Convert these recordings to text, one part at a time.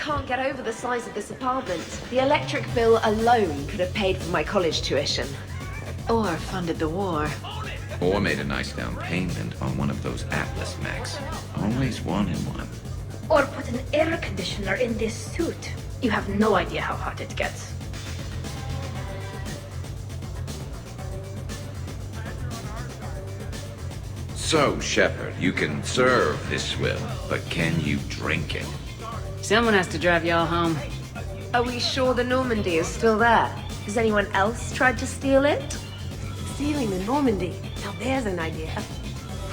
can't get over the size of this apartment. The electric bill alone could have paid for my college tuition. Or funded the war. Or made a nice down payment on one of those Atlas mechs. Always wanted one. Or put an air conditioner in this suit. You have no idea how hot it gets. So, Shepard, you can serve this swill, but can you drink it? Someone has to drive y'all home. Are we sure the Normandy is still there? Has anyone else tried to steal it? Stealing the Normandy. Now there's an idea.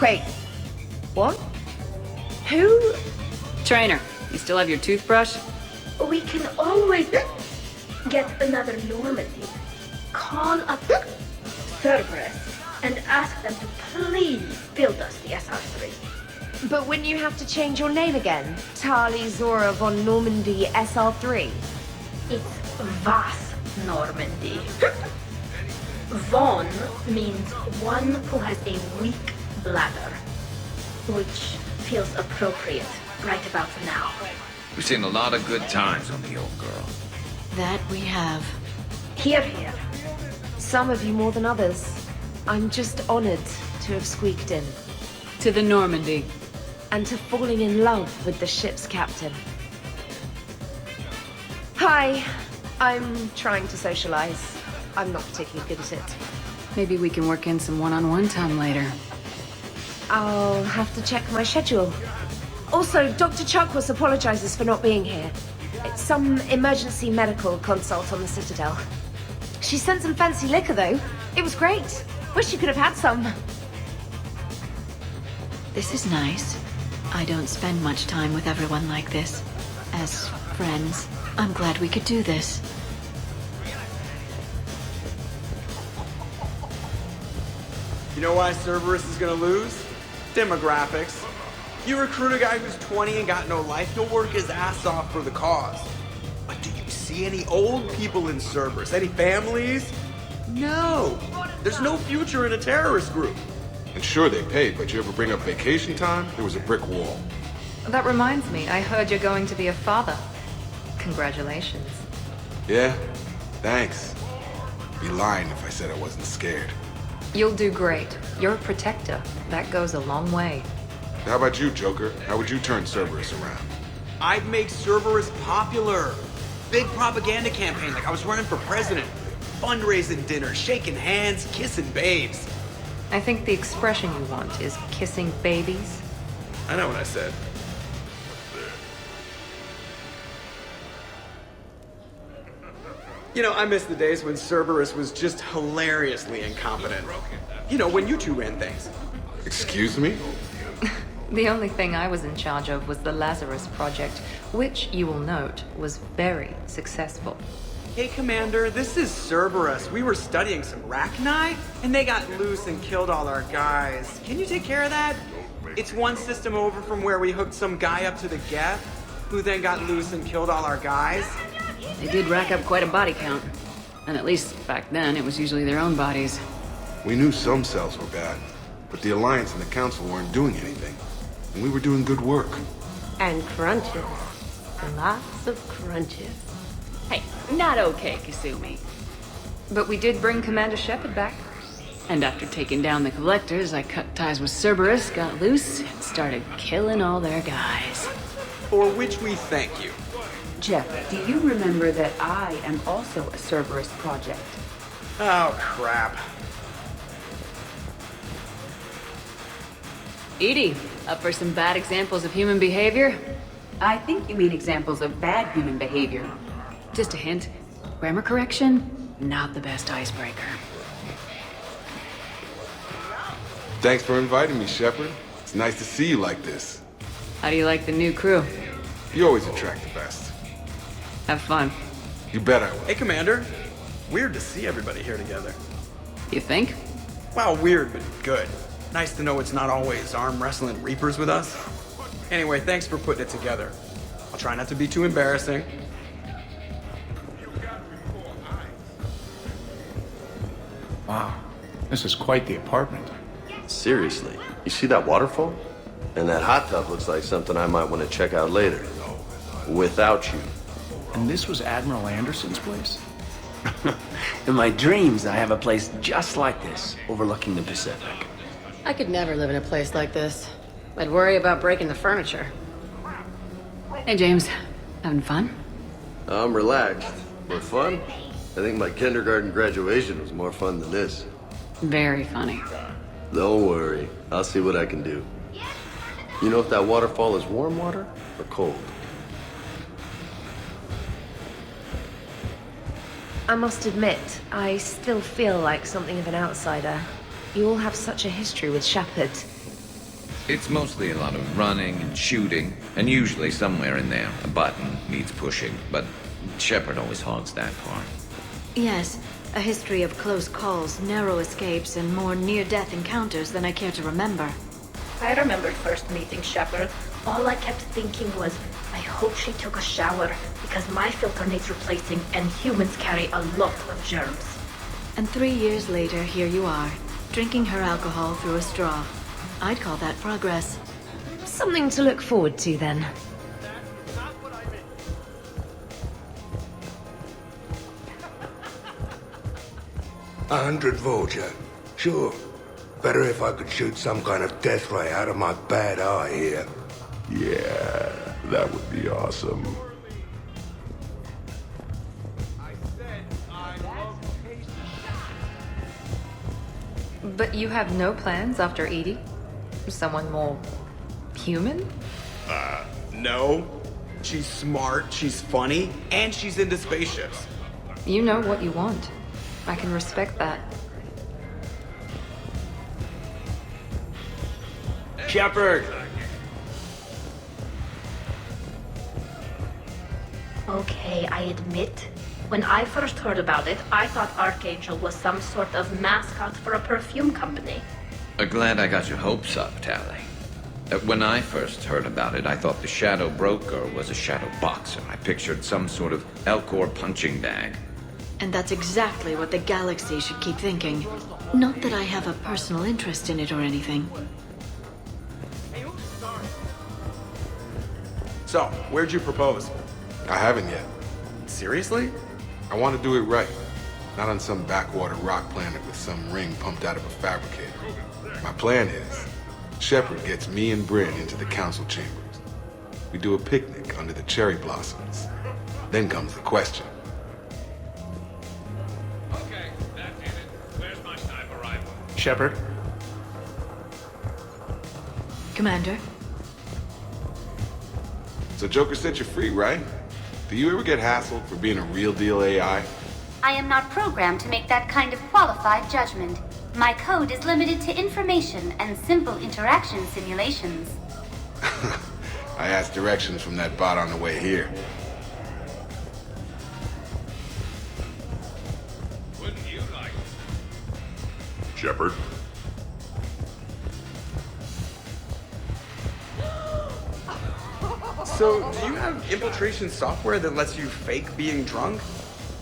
Wait. What? Who? Trainer, you still have your toothbrush? We can always get another Normandy. Call up Cerberus and ask them to please build us the SR3. But wouldn't you have to change your name again? Tali Zora von Normandy SR3? It's Vas Normandy. Von means one who has a weak bladder, which feels appropriate right about now. We've seen a lot of good times on the old girl. That we have. Here, here. Some of you more than others. I'm just honored to have squeaked in. To the Normandy. And to falling in love with the ship's captain. Hi. I'm trying to socialize. I'm not particularly good at it. Maybe we can work in some one-on-one time later. I'll have to check my schedule. Also, Dr. Chuckworth apologizes for not being here. It's some emergency medical consult on the Citadel. She sent some fancy liquor, though. It was great. Wish you could have had some. This is nice. I don't spend much time with everyone like this. As friends, I'm glad we could do this. You know why Cerberus is gonna lose? Demographics. You recruit a guy who's 20 and got no life, he'll work his ass off for the cause. But do you see any old people in Cerberus? Any families? No. There's no future in a terrorist group. And sure, they paid, but you ever bring up vacation time? There was a brick wall. That reminds me, I heard you're going to be a father. Congratulations. Yeah? Thanks. I'd be lying if I said I wasn't scared. You'll do great. You're a protector. That goes a long way. How about you, Joker? How would you turn Cerberus around? I'd make Cerberus popular. Big propaganda campaign like I was running for president. Fundraising dinner, shaking hands, kissing babes. I think the expression you want is kissing babies. I know what I said. You know, I miss the days when Cerberus was just hilariously incompetent. You know, when you two ran things. Excuse me? The only thing I was in charge of was the Lazarus Project, which, you will note, was very successful. Hey, Commander, this is Cerberus. We were studying some Rachni, and they got loose and killed all our guys. Can you take care of that? It's one system over from where we hooked some guy up to the Geth, who then got loose and killed all our guys. They did rack up quite a body count. And at least back then, it was usually their own bodies. We knew some cells were bad, but the Alliance and the Council weren't doing anything. And we were doing good work. And crunches. Lots of crunches. Hey, not okay, Kasumi. But we did bring Commander Shepard back. And after taking down the Collectors, I cut ties with Cerberus, got loose, and started killing all their guys. For which we thank you. Jeff, do you remember that I am also a Cerberus project? Oh, crap. Edie, up for some bad examples of human behavior? I think you mean examples of bad human behavior. Just a hint. Grammar correction, not the best icebreaker. Thanks for inviting me, Shepard. It's nice to see you like this. How do you like the new crew? You always attract the best. Have fun. You bet I will. Hey, Commander. Weird to see everybody here together. You think? Well, weird, but good. Nice to know it's not always arm wrestling Reapers with us. Anyway, thanks for putting it together. I'll try not to be too embarrassing. Wow, this is quite the apartment. Seriously, you see that waterfall? And that hot tub looks like something I might want to check out later. without you. And this was Admiral Anderson's place? In my dreams, I have a place just like this, overlooking the Pacific. I could never live in a place like this. I'd worry about breaking the furniture. Hey, James. Having fun? I'm relaxed, but fun? I think my kindergarten graduation was more fun than this. Very funny. Don't worry, I'll see what I can do. You know if that waterfall is warm water or cold? I must admit, I still feel like something of an outsider. You all have such a history with Shepard. It's mostly a lot of running and shooting, and usually somewhere in there, a button needs pushing, but Shepard always hogs that part. Yes, a history of close calls, narrow escapes, and more near-death encounters than I care to remember. I remember first meeting Shepard. All I kept thinking was, I hope she took a shower, because my filter needs replacing, and humans carry a lot of germs. And 3 years later, here you are, drinking her alcohol through a straw. I'd call that progress. Something to look forward to, then. A 100 Vulture. Sure. Better if I could shoot some kind of death ray out of my bad eye here. Yeah, that would be awesome. But you have no plans after Edie? Someone more human? No. She's smart, she's funny, and she's into spaceships. You know what you want. I can respect that. Shepard! Okay, I admit, when I first heard about it, I thought Archangel was some sort of mascot for a perfume company. Glad I got your hopes up, Tally. When I first heard about it, I thought the Shadow Broker was a shadow boxer. I pictured some sort of Elcor punching bag. And that's exactly what the galaxy should keep thinking. Not that I have a personal interest in it or anything. So, where'd you propose? I haven't yet. Seriously? I want to do it right. Not on some backwater rock planet with some ring pumped out of a fabricator. My plan is, Shepard gets me and Bryn into the council chambers. We do a picnic under the cherry blossoms. Then comes the question. Okay, that did it. Where's my sniper rifle? Shepard? Commander? So Joker set you free, right? Do you ever get hassled for being a real deal AI? I am not programmed to make that kind of qualified judgment. My code is limited to information and simple interaction simulations. I asked directions from that bot on the way here. Wouldn't you like it? Shepard? So, do you have infiltration software that lets you fake being drunk?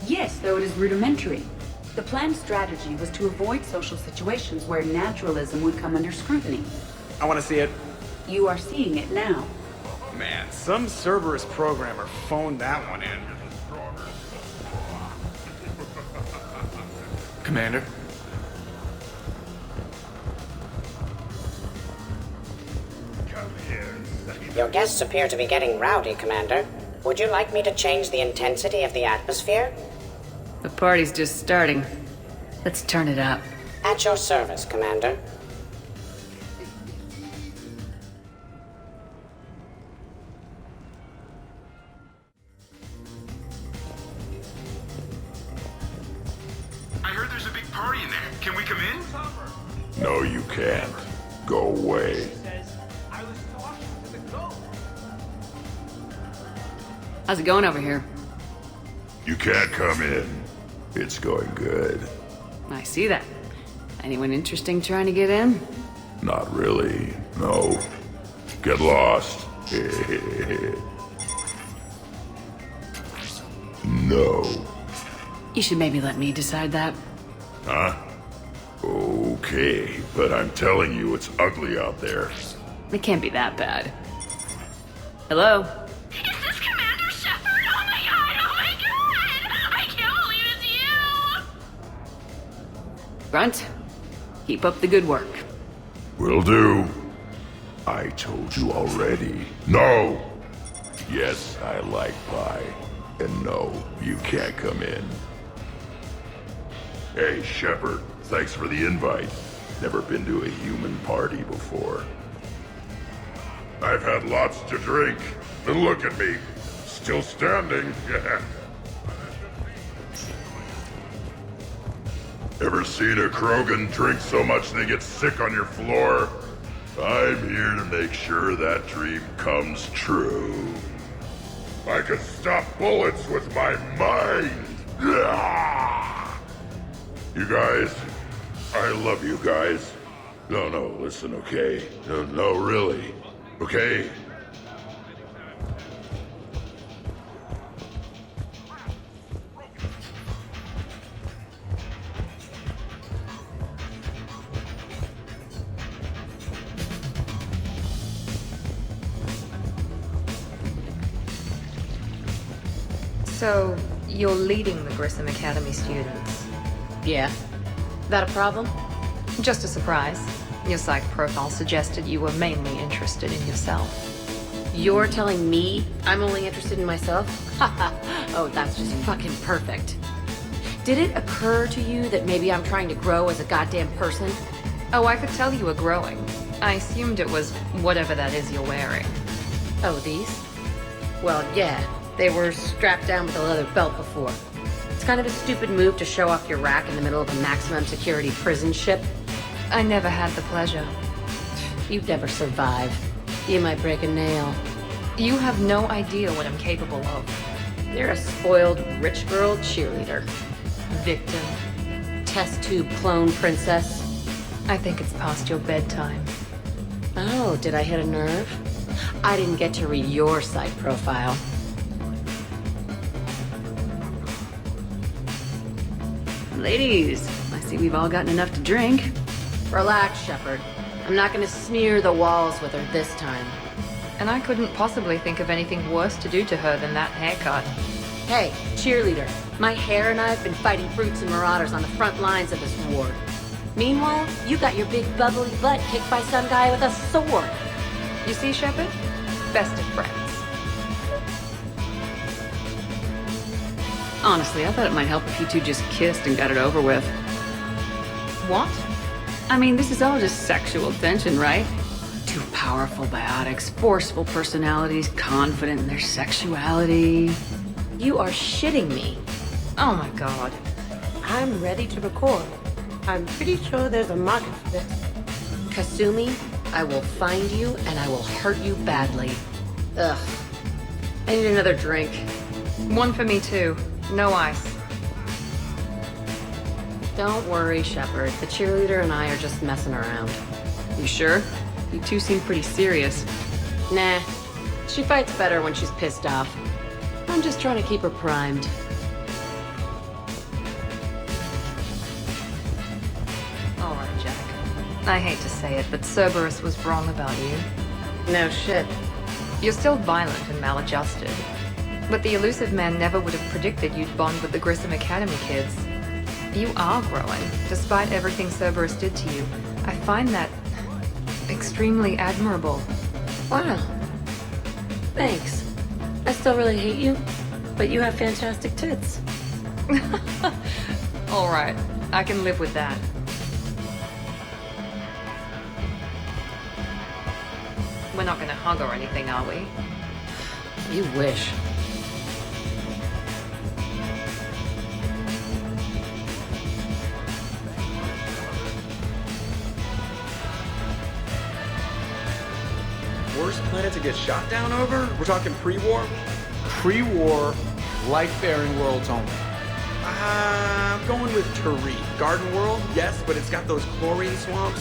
Yes, though it is rudimentary. The planned strategy was to avoid social situations where naturalism would come under scrutiny. I want to see it. You are seeing it now. Man, some Cerberus programmer phoned that one in. Commander? Your guests appear to be getting rowdy, Commander. Would you like me to change the intensity of the atmosphere? The party's just starting. Let's turn it up. At your service, Commander. I heard there's a big party in there. Can we come in? No, you can't. Go away. How's it going over here? You can't come in. It's going good. I see that. Anyone interesting trying to get in? Not really. No. Get lost. No. You should maybe let me decide that. Huh? Okay, but I'm telling you it's ugly out there. It can't be that bad. Hello? Is this Commander Grunt, keep up the good work. Will do. I told you already. No! Yes, I like pie. And no, you can't come in. Hey, Shepard, thanks for the invite. Never been to a human party before. I've had lots to drink. And look at me. Still standing. Ever seen a Krogan drink so much they get sick on your floor? I'm here to make sure that dream comes true. I can stop bullets with my mind. You guys, I love you guys. No, listen, okay? No, really. Okay? So, you're leading the Grissom Academy students? Yeah. That a problem? Just a surprise. Your psych profile suggested you were mainly interested in yourself. You're telling me I'm only interested in myself? Oh, that's just fucking perfect. Did it occur to you that maybe I'm trying to grow as a goddamn person? Oh, I could tell you were growing. I assumed it was whatever that is you're wearing. Oh, these? Well, yeah. They were strapped down with a leather belt before. It's kind of a stupid move to show off your rack in the middle of a maximum security prison ship. I never had the pleasure. You'd never survive. You might break a nail. You have no idea what I'm capable of. You're a spoiled rich girl cheerleader. Victim. Test tube clone princess. I think it's past your bedtime. Oh, did I hit a nerve? I didn't get to read your psych profile. Ladies, I see we've all gotten enough to drink. Relax, Shepard. I'm not gonna smear the walls with her this time. And I couldn't possibly think of anything worse to do to her than that haircut. Hey, cheerleader. My hair and I have been fighting brutes and marauders on the front lines of this war. Meanwhile, you got your big bubbly butt kicked by some guy with a sword. You see, Shepard? Best of friends. Honestly, I thought it might help if you two just kissed and got it over with. What? I mean, this is all just sexual tension, right? Two powerful biotics, forceful personalities, confident in their sexuality. You are shitting me. Oh my god. I'm ready to record. I'm pretty sure there's a market for this. Kasumi, I will find you and I will hurt you badly. Ugh. I need another drink. One for me too. No ice. Don't worry, Shepard. The cheerleader and I are just messing around. You sure? You two seem pretty serious. Nah. She fights better when she's pissed off. I'm just trying to keep her primed. Alright, Jack. I hate to say it, but Cerberus was wrong about you. No shit. You're still violent and maladjusted. But the elusive man never would have predicted you'd bond with the Grissom Academy kids. You are growing, despite everything Cerberus did to you. I find that extremely admirable. Wow. Thanks. I still really hate you, but you have fantastic tits. Alright, I can live with that. We're not gonna hug or anything, are we? You wish. Worst planet to get shot down over? We're talking pre-war? Pre-war, life-bearing worlds only. I'm going with Tariq. Garden World, yes, but it's got those chlorine swamps.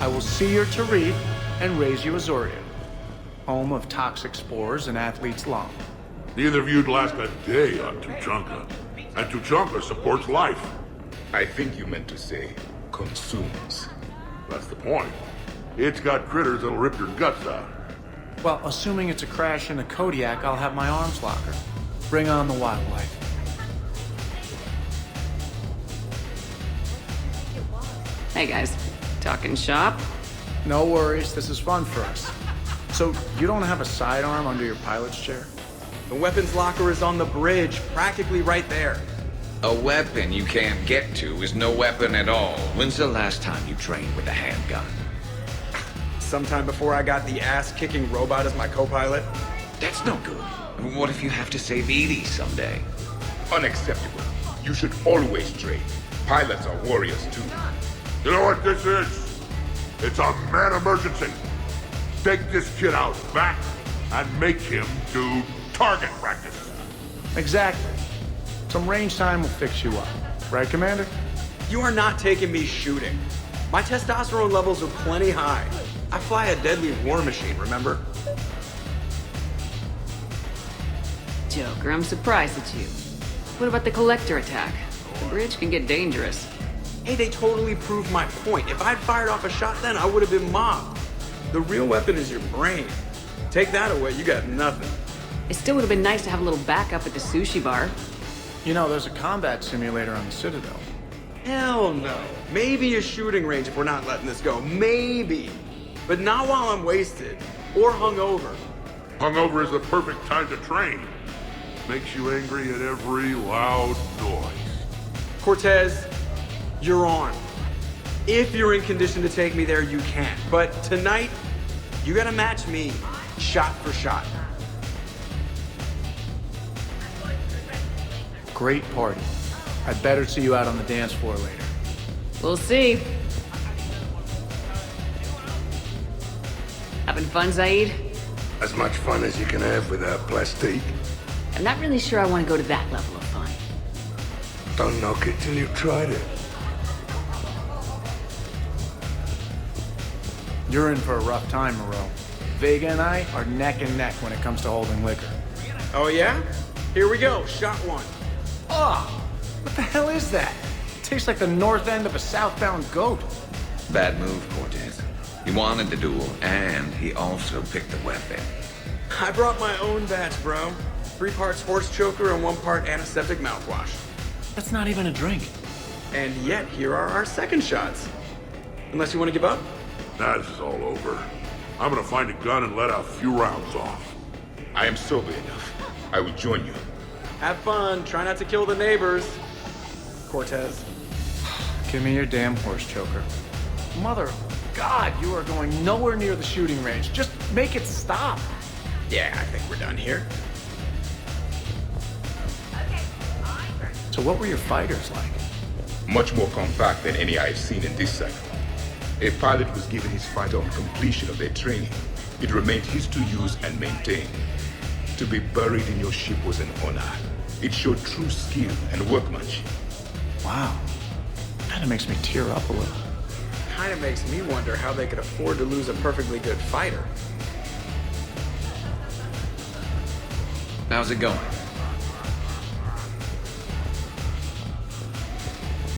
I will see your Tariq and raise you Azoria, home of toxic spores and athlete's lung. Neither of you'd last a day on Tuchanka. And Tuchanka supports life. I think you meant to say consumes. That's the point. It's got critters that'll rip your guts out. Well, assuming it's a crash in a Kodiak, I'll have my arms locker. Bring on the wildlife. Hey guys, talking shop? No worries, this is fun for us. So, you don't have a sidearm under your pilot's chair? The weapons locker is on the bridge, practically right there. A weapon you can't get to is no weapon at all. When's the last time you trained with a handgun? Sometime before I got the ass-kicking robot as my co-pilot. That's no good. What if you have to save Edie someday? Unacceptable. You should always train. Pilots are warriors too. You know what this is? It's a man emergency. Take this kid out back and make him do target practice. Exactly. Some range time will fix you up. Right, Commander? You are not taking me shooting. My testosterone levels are plenty high. I fly a deadly war machine, remember? Joker, I'm surprised at you. What about the collector attack? The bridge can get dangerous. Hey, they totally proved my point. If I'd fired off a shot then, I would have been mobbed. The real weapon is your brain. Take that away, you got nothing. It still would have been nice to have a little backup at the sushi bar. You know, there's a combat simulator on the Citadel. Hell no. Maybe a shooting range if we're not letting this go. Maybe. But not while I'm wasted. Or hungover. Hungover is the perfect time to train. Makes you angry at every loud noise. Cortez, you're on. If you're in condition to take me there, you can. But tonight, you gotta match me, shot for shot. Great party. I'd better see you out on the dance floor later. We'll see. Having fun, Zaid? As much fun as you can have without plastique. I'm not really sure I want to go to that level of fun. Don't knock it till you've tried it. You're in for a rough time, Moreau. Vega and I are neck and neck when it comes to holding liquor. Oh yeah? Here we go, shot one. Ah! What the hell is that? It tastes like the north end of a southbound goat. Bad move, Cortez. He wanted the duel, and he also picked the weapon. I brought my own batch, bro. 3 parts horse choker and 1 part antiseptic mouthwash. That's not even a drink. And yet, here are our second shots. Unless you want to give up? Nah, this is all over. I'm gonna find a gun and let a few rounds off. I am sober enough. I will join you. Have fun. Try not to kill the neighbors. Cortez. Give me your damn horse choker. Mother of God, you are going nowhere near the shooting range. Just make it stop. Yeah, I think we're done here. So what were your fighters like? Much more compact than any I've seen in this sector. A pilot was given his fighter on completion of their training. It remained his to use and maintain. To be buried in your ship was an honor. It showed true skill and workmanship. Wow. Kinda makes me tear up a little. Kinda makes me wonder how they could afford to lose a perfectly good fighter. How's it going?